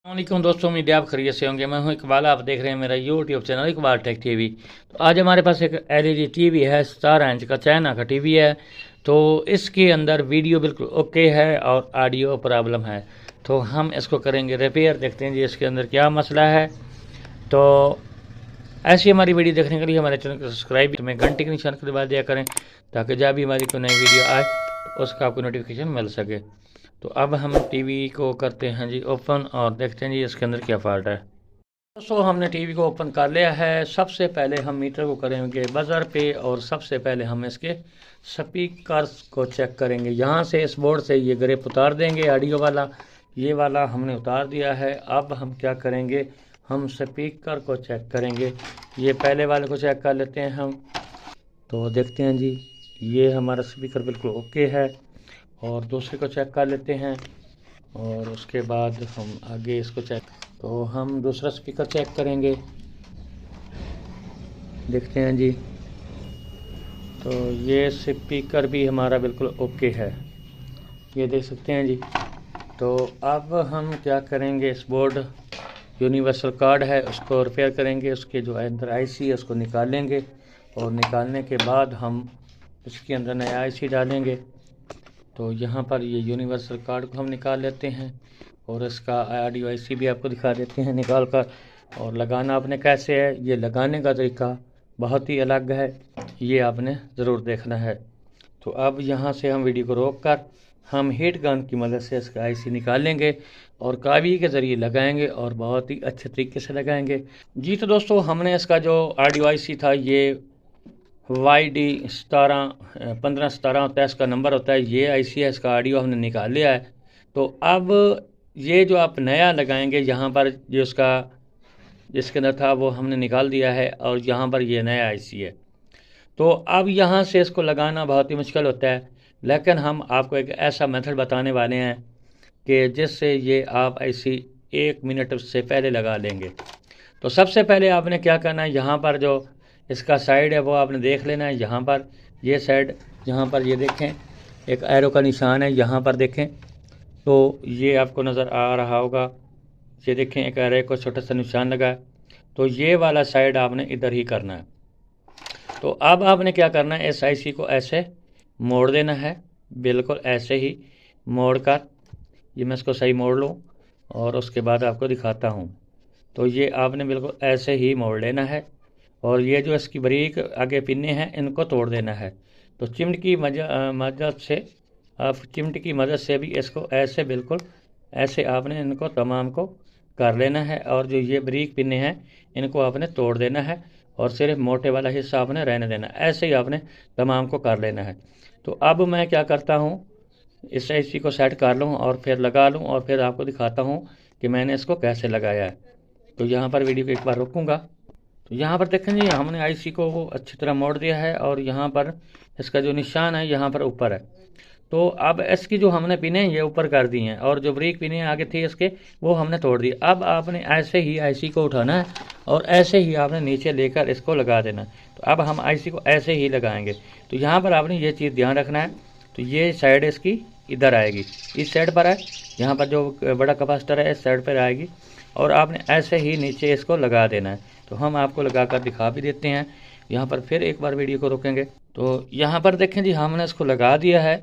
वालेकुम दोस्तों, उम्मीद है आप खैरियत से होंगे। मैं हूं इकबाल, आप देख रहे हैं मेरा YouTube channel Iqbal tech TV. तो आज हमारे पास एक एलईडी टीवी है, 17 इंच का चाइना का टीवी है। तो इसके अंदर वीडियो बिल्कुल ओके है और ऑडियो प्रॉब्लम है। तो हम इसको करेंगे रिपेयर। देखते हैं जी इसके अंदर क्या मसला है। तो ऐसी हमारी वीडियो देखने के लिए हमारे चैनल को सब्सक्राइब में घंटे के निशान को दबा दिया करें, ताकि जब भी हमारी कोई नई वीडियो आए तो उसका आपको नोटिफिकेशन मिल सके। तो अब हम टीवी को करते हैं जी ओपन और देखते हैं जी इसके अंदर क्या फॉल्ट है। दोस्तों, हमने टीवी को ओपन कर लिया है। सबसे पहले हम मीटर को करेंगे बजर पे और सबसे पहले हम इसके स्पीकर्स को चेक करेंगे। यहाँ से इस बोर्ड से ये ग्रिप उतार देंगे, ऑडियो वाला ये वाला हमने उतार दिया है। अब हम क्या करेंगे, हम स्पीकर को चेक करेंगे। ये पहले वाले को चेक कर लेते हैं हम। तो देखते हैं जी, ये हमारा स्पीकर बिल्कुल ओके है। और दूसरे को चेक कर लेते हैं और उसके बाद हम आगे इसको चेक। तो हम दूसरा स्पीकर चेक करेंगे, देखते हैं जी। तो ये स्पीकर भी हमारा बिल्कुल ओके है, ये देख सकते हैं जी। तो अब हम क्या करेंगे, इस बोर्ड यूनिवर्सल कार्ड है उसको रिपेयर करेंगे। उसके जो अंदर आईसी है उसको निकालेंगे और निकालने के बाद हम इसके अंदर नया आईसी डालेंगे। तो यहाँ पर ये यूनिवर्सल कार्ड को हम निकाल लेते हैं और इसका ऑडियो आईसी भी आपको दिखा देते हैं निकाल कर। और लगाना आपने कैसे है, ये लगाने का तरीका बहुत ही अलग है, ये आपने ज़रूर देखना है। तो अब यहाँ से हम वीडियो को रोक कर हम हीट गन की मदद से इसका आईसी निकालेंगे और कावी के ज़रिए लगाएंगे और बहुत ही अच्छे तरीके से लगाएंगे जी। तो दोस्तों, हमने इसका जो ऑडियो आईसी था, ये YD 1517 होता है, इसका नंबर होता है। ये आईसी है, इसका ऑडियो हमने निकाल लिया है। तो अब ये जो आप नया लगाएंगे, यहाँ पर जो उसका जिसके अंदर था वो हमने निकाल दिया है और यहाँ पर ये नया आईसी है। तो अब यहाँ से इसको लगाना बहुत ही मुश्किल होता है, लेकिन हम आपको एक ऐसा मेथड बताने वाले हैं कि जिससे ये आप आईसी 1 मिनट से पहले लगा लेंगे। तो सबसे पहले आपने क्या करना है, यहाँ पर जो इसका साइड है वो आपने देख लेना है। यहाँ पर ये साइड, यहाँ पर ये देखें एक एरो का निशान है, यहाँ पर देखें तो ये आपको नज़र आ रहा होगा। ये देखें एक एरो को छोटा सा निशान लगा है। तो ये वाला साइड आपने इधर ही करना है। तो अब आपने क्या करना है, इस आईसी को ऐसे मोड़ देना है, बिल्कुल ऐसे ही मोड़ कर। ये मैं इसको सही मोड़ लूँ और उसके बाद आपको दिखाता हूँ। तो ये आपने बिल्कुल ऐसे ही मोड़ लेना है और ये जो इसकी बारीक आगे पिन्ने हैं इनको तोड़ देना है। तो चिमट की मदद से आप चिमट की मदद से भी इसको ऐसे बिल्कुल ऐसे आपने इनको तमाम को कर लेना है। और जो ये बारीक पिन्ने हैं इनको आपने तोड़ देना है और सिर्फ मोटे वाला हिस्सा आपने रहने देना। ऐसे ही आपने तमाम को कर लेना है। तो अब मैं क्या करता हूँ, इस आईसी को सेट कर लूँ और फिर लगा लूँ और फिर आपको दिखाता हूँ कि मैंने इसको कैसे लगाया है। तो यहाँ पर वीडियो को एक बार रोकूँगा। तो यहाँ पर देखें जी, हमने आईसी को वो अच्छी तरह मोड़ दिया है और यहाँ पर इसका जो निशान है यहाँ पर ऊपर है। तो अब इसकी जो हमने पिनें ये ऊपर कर दी हैं और जो ब्रेक पिनें आगे थी इसके वो हमने तोड़ दी। अब आपने ऐसे ही आईसी को उठाना है और ऐसे ही आपने नीचे लेकर इसको लगा देना है। तो अब हम आईसी को ऐसे ही लगाएंगे। तो यहाँ पर आपने ये चीज़ ध्यान रखना है। तो ये साइड इसकी इधर आएगी, इस साइड पर है, यहाँ पर जो बड़ा कैपेसिटर है इस साइड पर आएगी और आपने ऐसे ही नीचे इसको लगा देना है। तो हम आपको लगा कर दिखा भी देते हैं। यहाँ पर फिर एक बार वीडियो को रोकेंगे। तो यहाँ पर देखें जी, हमने इसको लगा दिया है।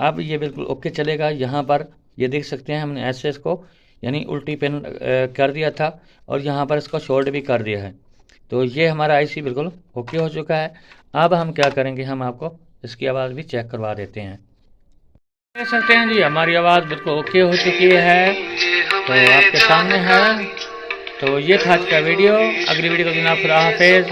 अब ये बिल्कुल ओके चलेगा। यहाँ पर ये देख सकते हैं हमने ऐसे इसको यानी उल्टी पेन कर दिया था और यहाँ पर इसको शोल्ड भी कर दिया है। तो ये हमारा आईसी बिल्कुल ओके हो चुका है। अब हम क्या करेंगे, हम आपको इसकी आवाज़ भी चेक करवा देते हैं। देख सकते हैं जी, हमारी आवाज़ बिल्कुल ओके हो चुकी है, तो आपके सामने है। तो ये था आज का वीडियो। अगली वीडियो को दिन आप खुदा हाफिज़।